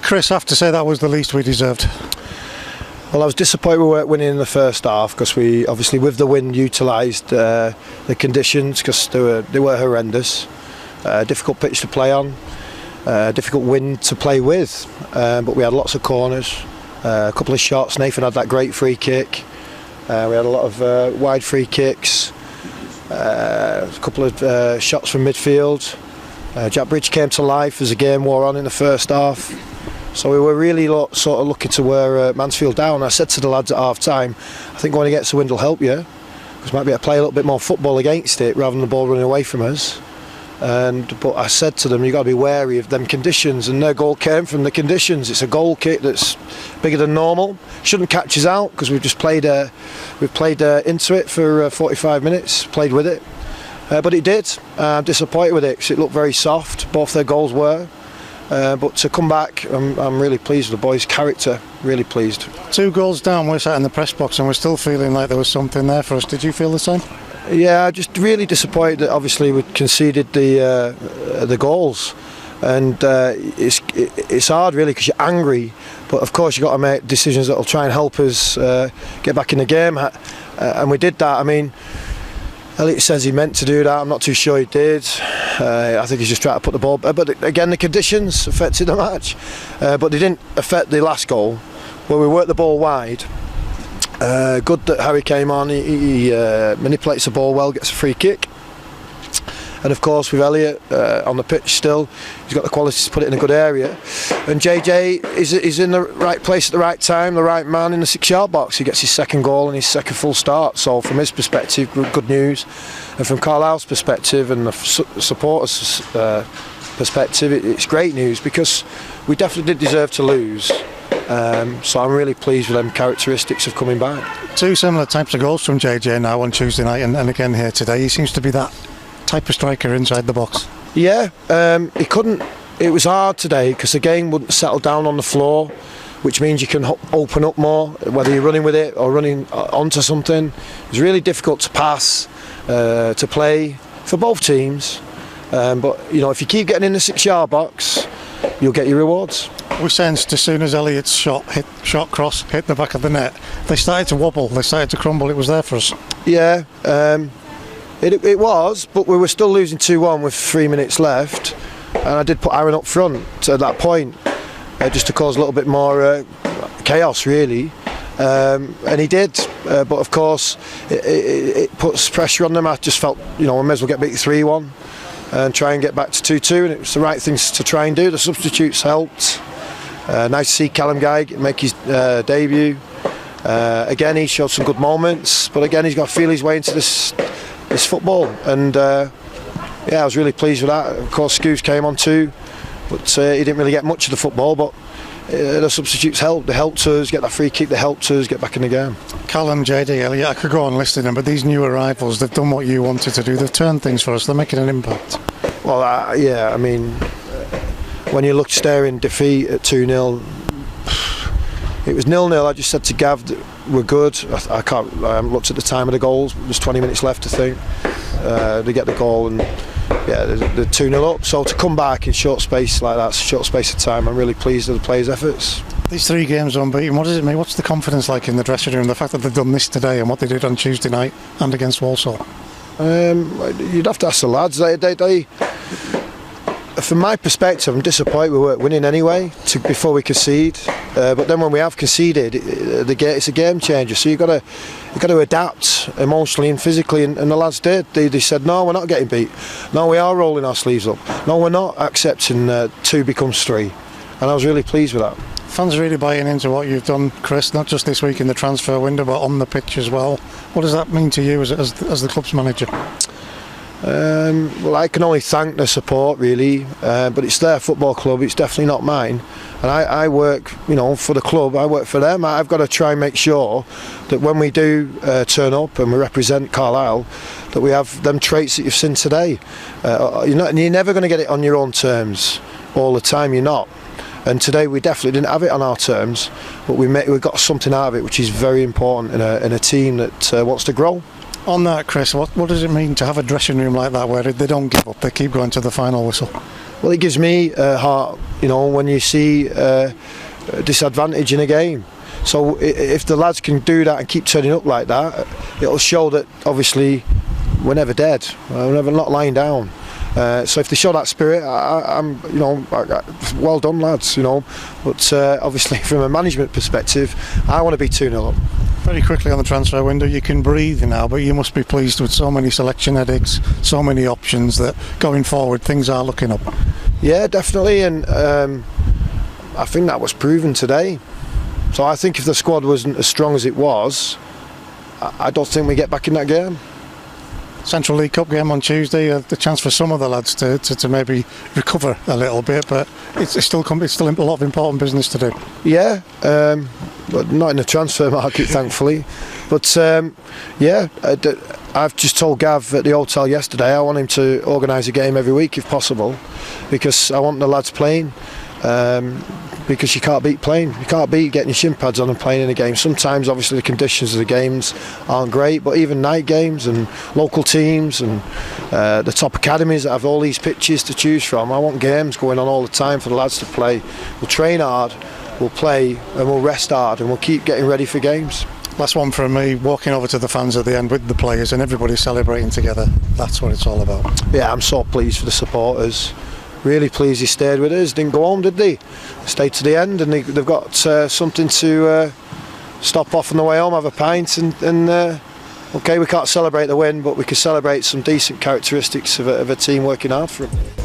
Chris, I have to say that was the least we deserved. Well, I was disappointed we weren't winning in the first half, because we obviously with the win utilised the conditions, because they were horrendous. Difficult pitch to play on, difficult wind to play with, but we had lots of corners, a couple of shots. Nathan had that great free kick. We had a lot of wide free kicks, a couple of shots from midfield. Jack Beech came to life as the game wore on in the first half. So we were really sort of looking to wear Mansfield down. I said to the lads at half time, I think going against the wind will help you, because we might be able to play a little bit more football against it rather than the ball running away from us. But I said to them, you've got to be wary of them conditions, and their goal came from the conditions. It's a goal kick that's bigger than normal. Shouldn't catch us out, because we've just played into it for 45 minutes, played with it. But it did. I'm disappointed with it, because it looked very soft. Both their goals were. But to come back, I'm really pleased with the boys' character, really pleased. 2 goals down, we're sat in the press box and we're still feeling like there was something there for us. Did you feel the same? Yeah, just really disappointed that obviously we conceded the goals, and it's hard really, because you're angry, but of course you've got to make decisions that will try and help us get back in the game, and we did that. I mean, Elliot says he meant to do that. I'm not too sure he did. I think he's just trying to put the ball. But again, the conditions affected the match. But they didn't affect the last goal, where we worked the ball wide. Good that Harry came on. He manipulates the ball well, gets a free kick. And of course, with Elliot on the pitch still, he's got the qualities to put it in a good area. And JJ is in the right place at the right time, the right man in the 6-yard box. He gets his second goal and his second full start. So from his perspective, good news. And from Carlisle's perspective and the supporters' perspective, it's great news, because we definitely did deserve to lose. So I'm really pleased with them characteristics of coming back. 2 similar types of goals from JJ now on Tuesday night and again here today. He seems to be that type of striker inside the box. Yeah, he couldn't. It was hard today, because the game wouldn't settle down on the floor, which means you can open up more, whether you're running with it or running onto something. It was really difficult to pass, to play for both teams. But you know, if you keep getting in the 6-yard box, you'll get your rewards. We sensed as soon as Elliot's shot cross hit the back of the net, they started to wobble, they started to crumble. It was there for us. Yeah, it was, but we were still losing 2-1 with 3 minutes left, and I did put Aaron up front at that point, just to cause a little bit more chaos really, and he did, but of course it puts pressure on them. I just felt, you know, we may as well get beat 3-1 and try and get back to 2-2, and it was the right things to try and do. The substitutes helped. Nice to see Callum Guy make his debut. Again, he showed some good moments, but again he's got to feel his way into this football, and yeah, I was really pleased with that. Of course, Scoos came on too, but he didn't really get much of the football, but the substitutes helped. They helped us get that free kick, they helped us get back in the game. Callum, JD, Elliot, I could go on listing them, but these new arrivals, they've done what you wanted to do. They've turned things for us, they're making an impact. Well, yeah, I mean, when you look staring defeat at 2-0, it was 0-0. I just said to Gav that we're good. I haven't looked at the time of the goals. There's 20 minutes left, I think. They get the goal, and yeah, they're 2-0 up. So to come back in short space like that, short space of time, I'm really pleased with the players' efforts. These 3 games unbeaten, what does it mean? What's the confidence like in the dressing room? The fact that they've done this today and what they did on Tuesday night and against Walsall? You'd have to ask the lads. They from my perspective, I'm disappointed we weren't winning anyway before we concede. But then when we have conceded, it's a game changer. So you've got to adapt emotionally and physically, and the lads did. They said, no, we're not getting beat. No, we are rolling our sleeves up. No, we're not accepting 2 becomes 3. And I was really pleased with that. Fans really buying into what you've done, Chris, not just this week in the transfer window, but on the pitch as well. What does that mean to you as the club's manager? Well, I can only thank the support really, but it's their football club, it's definitely not mine, and I work, you know, for the club. I work for them. I've got to try and make sure that when we do turn up and we represent Carlisle, that we have them traits that you've seen today. You're never going to get it on your own terms all the time, you're not. And today we definitely didn't have it on our terms, but we got something out of it, which is very important in a team that wants to grow. On that, Chris, what does it mean to have a dressing room like that where they don't give up, they keep going to the final whistle? Well, it gives me heart, you know, when you see disadvantage in a game. So if the lads can do that and keep turning up like that, it'll show that obviously we're never dead, we're never not lying down. So if they show that spirit, I'm, you know, well done, lads, you know. But obviously, from a management perspective, I want to be 2-0 up. Very quickly on the transfer window, you can breathe now, but you must be pleased with so many selection edicts, so many options, that going forward things are looking up. Yeah, definitely, and I think that was proven today. So I think if the squad wasn't as strong as it was, I don't think we get back in that game. Central League Cup game on Tuesday, the chance for some of the lads to maybe recover a little bit, but it's still a lot of important business to do. Yeah, but not in the transfer market, thankfully. But yeah, I've just told Gav at the hotel yesterday I want him to organise a game every week if possible, because I want the lads playing. Because you can't beat playing. You can't beat getting your shin pads on and playing in a game. Sometimes obviously the conditions of the games aren't great, but even night games and local teams and the top academies that have all these pitches to choose from, I want games going on all the time for the lads to play. We'll train hard, we'll play and we'll rest hard, and we'll keep getting ready for games. Last one from me, walking over to the fans at the end with the players and everybody celebrating together. That's what it's all about. Yeah, I'm so pleased for the supporters. Really pleased he stayed with us, didn't go home, did they? Stayed to the end, and they've got something to stop off on the way home, have a pint, and okay, we can't celebrate the win, but we can celebrate some decent characteristics of a team working hard for them.